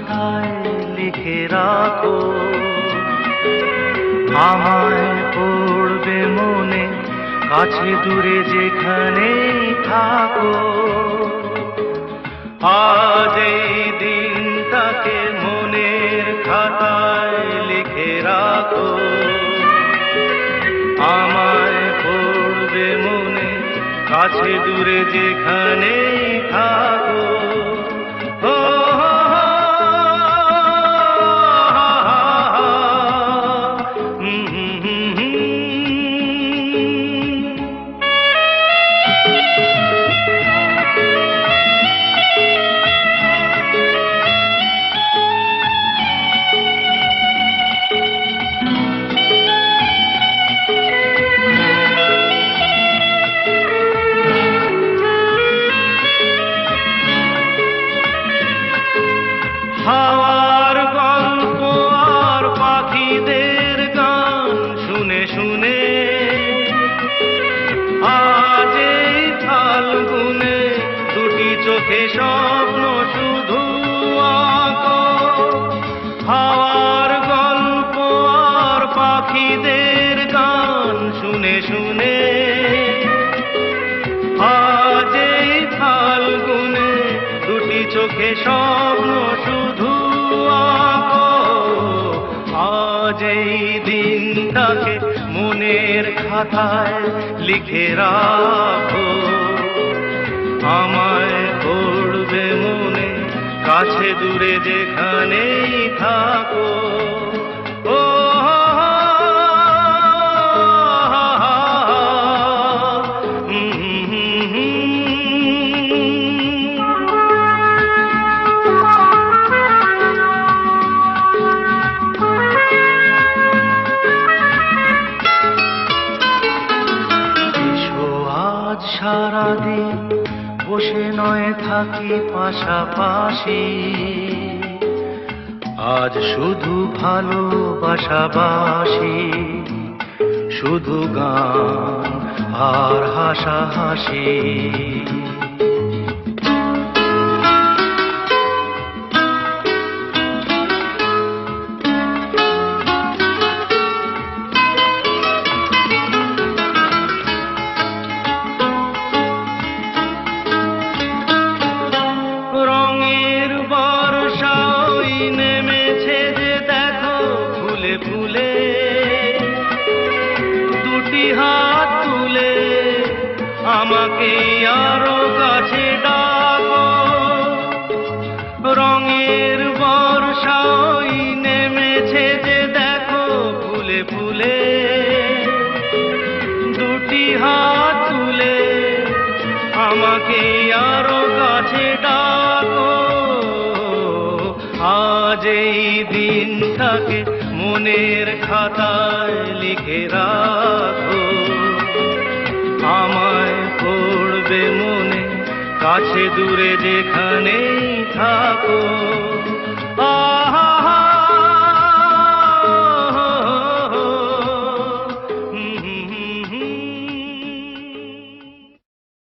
খাতায় লিখে রাখো, আমায় পড়বে মনে কাছে দূরে যেখানেই থাকো। আজ এই দিনটাকে মনের খাতায় লিখে রাখো, আমায় পড়বে মনে কাছে দূরে যেখানেই থাকো। হাওয়ার গল্প আর পাখিদের গান শুনে শুনে আজ এই ফাল্গুনে দুটি চোখে স্বপ্ন শুধু আঁকো। হাওয়ার গল্প আর পাখিদের গান শুনে শুনে আজ এই ফাল্গুনে দুটি চোখে স্বপ্ন শুধু আঁকো। আজ এই দিনটাকে মনের খাতায় লিখে রাখো, আমায় পড়বে মনে কাছে দূরে যেখানেই থাকো। সারাদিন বসে নয় থাকি পাশাপাশি, আজ শুধু ভালোবাসাবাসি, শুধু গান আর হাসাহাসি। ফুলে দুটি হাত তুলে আমাকে আরো কাছে ডাকো। রঙের বর্ষা ওই নেমেছে যে দেখো ফুলে ফুলে, দুটি হাত তুলে আমাকে আরো কাছে ডাকো। আজ এই দিনটাকে মনের খাতায় লিখে রাখো, আমায় পড়বে মনে কাছে দূরে যেখানেই থাকো।